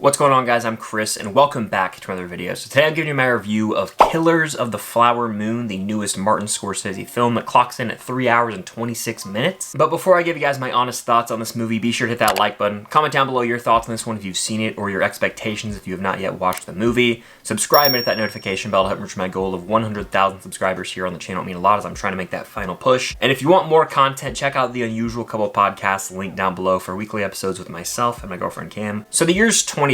What's going on, guys? I'm Chris and welcome back to another video. So today I'm giving you my review of Killers of the Flower Moon, the newest Martin Scorsese film that clocks in at 3 hours and 26 minutes. But before I give you guys my honest thoughts on this movie, be sure to hit that like button. Comment down below your thoughts on this one if you've seen it or your expectations if you have not yet watched the movie. Subscribe and hit that notification bell to help reach my goal of 100,000 subscribers here on the channel. It means a lot as I'm trying to make that final push. And if you want more content, check out the Unusual Couple podcasts linked down below for weekly episodes with myself and my girlfriend Cam. So the year's 2023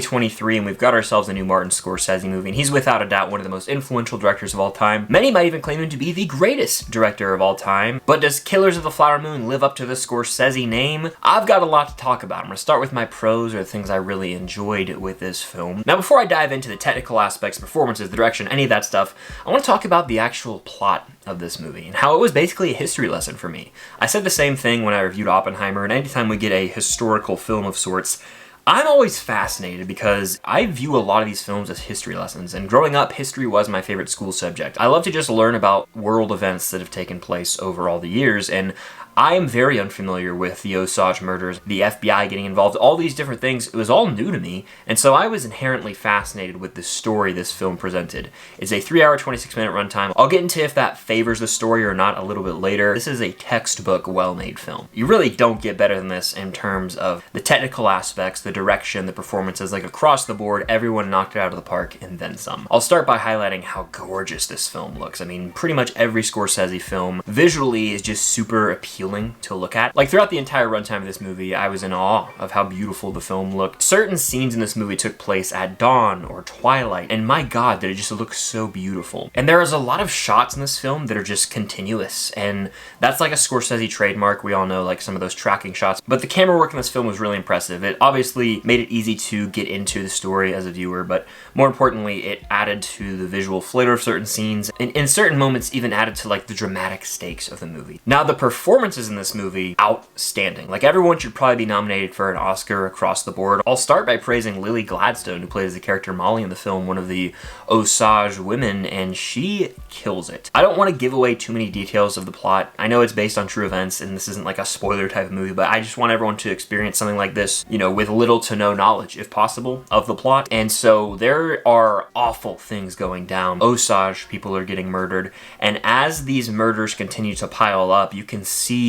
and we've got ourselves a new Martin Scorsese movie, and he's without a doubt one of the most influential directors of all time. Many might even claim him to be the greatest director of all time. But does Killers of the Flower Moon live up to the Scorsese name? I've got a lot to talk about. I'm going to start with my pros, or the things I really enjoyed with this film. Now, before I dive into the technical aspects, performances, the direction, any of that stuff, I want to talk about the actual plot of this movie and how it was basically a history lesson for me. I said the same thing when I reviewed Oppenheimer, and anytime we get a historical film of sorts, I'm always fascinated because I view a lot of these films as history lessons, and growing up, history was my favorite school subject. I love to just learn about world events that have taken place over all the years, and I am very unfamiliar with the Osage murders, the FBI getting involved, all these different things. It was all new to me, and so I was inherently fascinated with the story this film presented. It's a 3 hour, 26 minute runtime. I'll get into if that favors the story or not a little bit later. This is a textbook, well-made film. You really don't get better than this in terms of the technical aspects, the direction, the performances, like across the board, everyone knocked it out of the park and then some. I'll start by highlighting how gorgeous this film looks. I mean, pretty much every Scorsese film visually is just super appealing to look at. Like throughout the entire runtime of this movie, I was in awe of how beautiful the film looked. Certain scenes in this movie took place at dawn or twilight, and my god, did it just look so beautiful. And there is a lot of shots in this film that are just continuous, and that's like a Scorsese trademark. We all know like some of those tracking shots, but the camera work in this film was really impressive. It obviously made it easy to get into the story as a viewer, but more importantly, it added to the visual flair of certain scenes, and in certain moments even added to like the dramatic stakes of the movie. Now, the performances in this movie, outstanding. Like everyone should probably be nominated for an Oscar across the board. I'll start by praising Lily Gladstone, who plays the character Molly in the film, one of the Osage women, and she kills it. I don't want to give away too many details of the plot. I know it's based on true events, and this isn't like a spoiler type of movie, but I just want everyone to experience something like this, you know, with little to no knowledge, if possible, of the plot. And so there are awful things going down. Osage people are getting murdered, and as these murders continue to pile up, you can see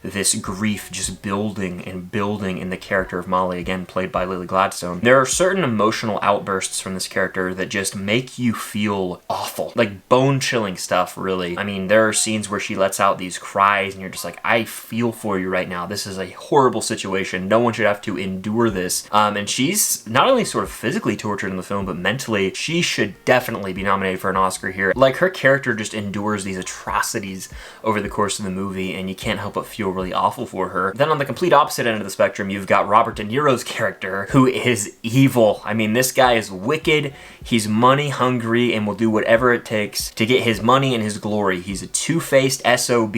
this grief just building and building in the character of Molly, again played by Lily Gladstone. There are certain emotional outbursts from this character that just make you feel awful, like bone-chilling stuff, really. I mean, there are scenes where she lets out these cries and you're just like, I feel for you right now. This is a horrible situation. No one should have to endure this. And she's not only sort of physically tortured in the film, but mentally. She should definitely be nominated for an Oscar here. Like, her character just endures these atrocities over the course of the movie, and you can't help but feel really awful for her. Then on the complete opposite end of the spectrum, you've got Robert De Niro's character, who is evil. I mean, this guy is wicked. He's money hungry and will do whatever it takes to get his money and his glory. He's a two-faced SOB,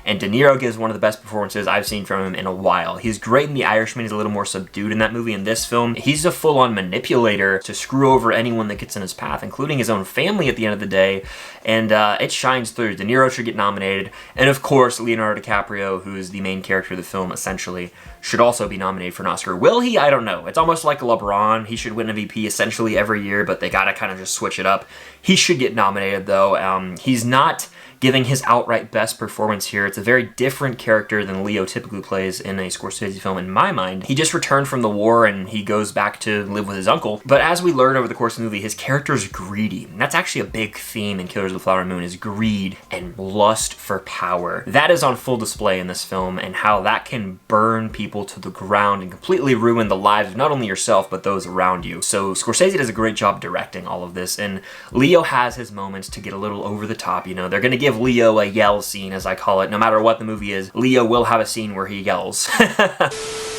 and De Niro gives one of the best performances I've seen from him in a while. He's great in The Irishman. He's a little more subdued in that movie. In this film, he's a full-on manipulator to screw over anyone that gets in his path, including his own family at the end of the day, and it shines through. De Niro should get nominated, and of course, Leonardo DiCaprio, who is the main character of the film, essentially, should also be nominated for an Oscar. Will he? I don't know. It's almost like LeBron. He should win MVP essentially every year, but they gotta kind of just switch it up. He should get nominated, though. He's not giving his outright best performance here. It's a very different character than Leo typically plays in a Scorsese film, in my mind. He just returned from the war and he goes back to live with his uncle. But as we learn over the course of the movie, his character is greedy. And that's actually a big theme in Killers of the Flower Moon, is greed and lust for power. That is on full display in this film, and how that can burn people to the ground and completely ruin the lives of not only yourself, but those around you. So Scorsese does a great job directing all of this, and Leo has his moments to get a little over the top. You know, they're gonna give Leo a yell scene, as I call it. No matter what the movie is, Leo will have a scene where he yells.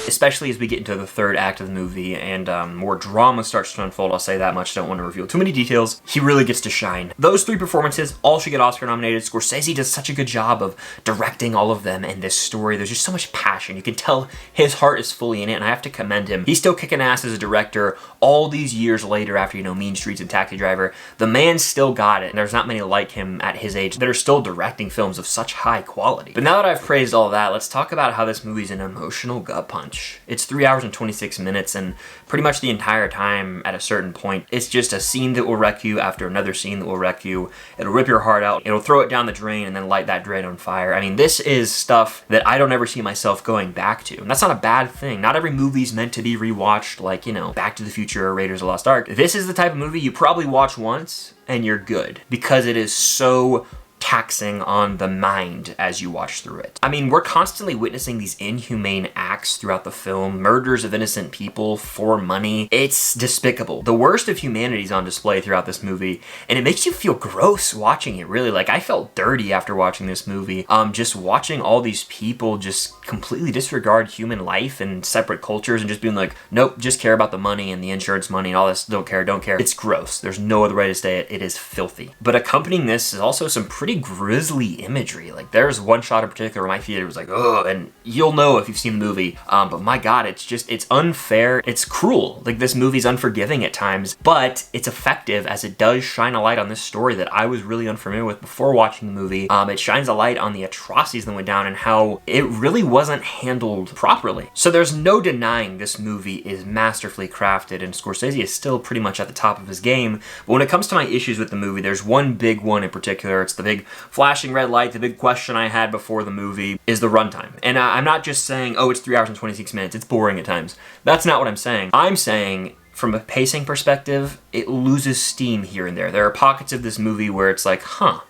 Especially as we get into the third act of the movie and more drama starts to unfold. I'll say that much, don't want to reveal too many details. He really gets to shine. Those three performances all should get Oscar nominated. Scorsese does such a good job of directing all of them, and this story, there's just so much passion. You can tell his heart is fully in it, and I have to commend him. He's still kicking ass as a director all these years later after, you know, Mean Streets and Taxi Driver. The man still got it, and there's not many like him at his age that are still directing films of such high quality. But now that I've praised all that, let's talk about how this movie's an emotional gut punch. bunch. It's 3 hours and 26 minutes, and pretty much the entire time at a certain point, it's just a scene that will wreck you after another scene that will wreck you. It'll rip your heart out, it'll throw it down the drain, and then light that drain on fire. I mean, this is stuff that I don't ever see myself going back to. And that's not a bad thing. Not every movie's meant to be rewatched, like, you know, Back to the Future or Raiders of the Lost Ark. This is the type of movie you probably watch once and you're good, because it is so taxing on the mind as you watch through it. I mean, we're constantly witnessing these inhumane acts throughout the film, murders of innocent people for money. It's despicable. The worst of humanity is on display throughout this movie, and it makes you feel gross watching it, really. Like, I felt dirty after watching this movie. Just watching all these people just completely disregard human life and separate cultures and just being like, nope, just care about the money and the insurance money and all this, don't care. It's gross. There's no other way to say it. It is filthy. But accompanying this is also some pretty grisly imagery. Like, there's one shot in particular where my theater was like, ugh, and you'll know if you've seen the movie, but my god, it's unfair, it's cruel. Like, this movie's unforgiving at times, but it's effective as it does shine a light on this story that I was really unfamiliar with before watching the movie. It shines a light on the atrocities that went down and how it really wasn't handled properly. So there's no denying this movie is masterfully crafted, and Scorsese is still pretty much at the top of his game. But when it comes to my issues with the movie, there's one big one in particular. It's the big flashing red light. The big question I had before the movie is the runtime. And I'm not just saying, oh, it's 3 hours and 26 minutes. It's boring at times. That's not what I'm saying. I'm saying, from a pacing perspective, it loses steam here and there. There are pockets of this movie where it's like,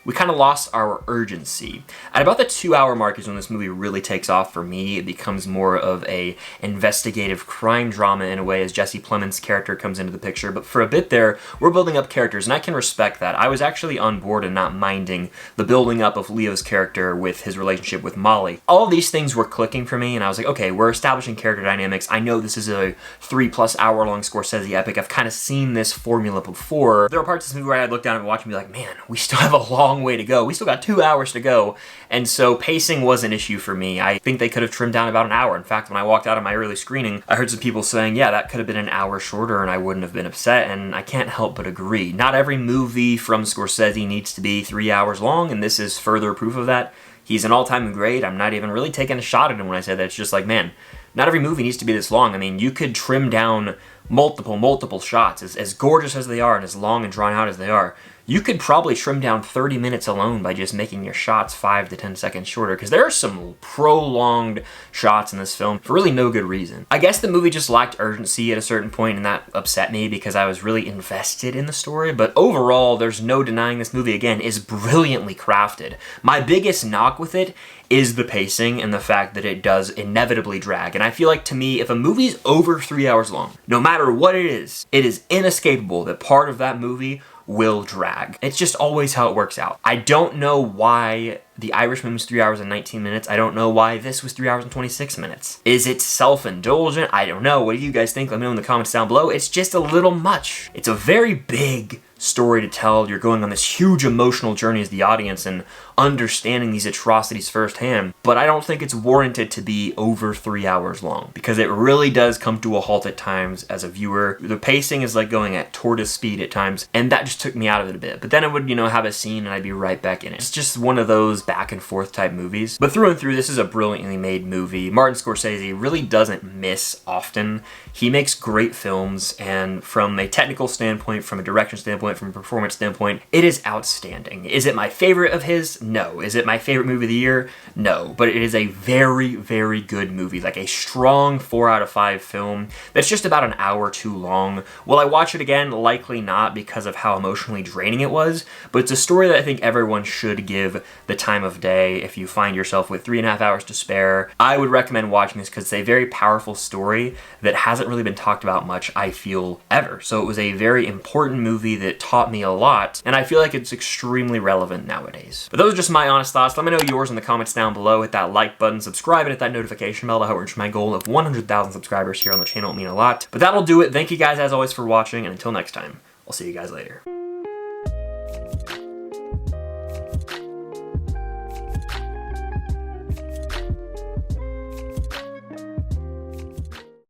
we kind of lost our urgency. At about the 2-hour mark is when this movie really takes off for me. It becomes more of a investigative crime drama in a way as Jesse Plemons' character comes into the picture. But for a bit there, we're building up characters, and I can respect that. I was actually on board and not minding the building up of Leo's character with his relationship with Molly. All these things were clicking for me, and I was like, okay, we're establishing character dynamics. I know this is a 3+ hour long Scorsese epic. I've kind of seen this formula before. There are parts of this movie where I'd look down and watch and be like, man, we still have a long way to go. We still got 2 hours to go. And so pacing was an issue for me. I think they could have trimmed down about an hour. In fact, when I walked out of my early screening, I heard some people saying, yeah, that could have been an hour shorter and I wouldn't have been upset, and I can't help but agree. Not every movie from Scorsese needs to be 3 hours long, and this is further proof of that. He's an all-time great. I'm not even really taking a shot at him when I say that. It's just like, man, not every movie needs to be this long. I mean, you could trim down multiple shots. As gorgeous as they are and as long and drawn out as they are, you could probably trim down 30 minutes alone by just making your shots 5 to 10 seconds shorter, because there are some prolonged shots in this film for really no good reason. I guess the movie just lacked urgency at a certain point, and that upset me because I was really invested in the story, but overall, there's no denying this movie, again, is brilliantly crafted. My biggest knock with it is the pacing and the fact that it does inevitably drag. And I feel like, to me, if a movie's over 3 hours long, no matter what it is inescapable that part of that movie will drag. It's just always how it works out. I don't know why The Irishman was 3 hours and 19 minutes. I don't know why this was 3 hours and 26 minutes. Is it self-indulgent? I don't know. What do you guys think? Let me know in the comments down below. It's just a little much. It's a very big story to tell. You're going on this huge emotional journey as the audience and understanding these atrocities firsthand, but I don't think it's warranted to be over 3 hours long, because it really does come to a halt at times as a viewer. The pacing is like going at tortoise speed at times, and that just took me out of it a bit. But then it would, have a scene and I'd be right back in it. It's just one of those back and forth type movies. But through and through, this is a brilliantly made movie. Martin Scorsese really doesn't miss often. He makes great films, and from a technical standpoint, from a direction standpoint, from a performance standpoint, it is outstanding. Is it my favorite of his? No. Is it my favorite movie of the year? No. But it is a very, very good movie. Like a strong 4 out of 5 film that's just about an hour too long. Will I watch it again? Likely not, because of how emotionally draining it was. But it's a story that I think everyone should give the time of day. If you find yourself with 3.5 hours to spare, I would recommend watching this, because it's a very powerful story that hasn't really been talked about much, I feel, ever. So it was a very important movie that taught me a lot, and I feel like it's extremely relevant nowadays. But those are just my honest thoughts. Let me know yours in the comments down below. Hit that like button, subscribe, and hit that notification bell to help reach my goal of 100,000 subscribers here on the channel. It would mean a lot. But that'll do it. Thank you guys as always for watching, and until next time, I'll see you guys later.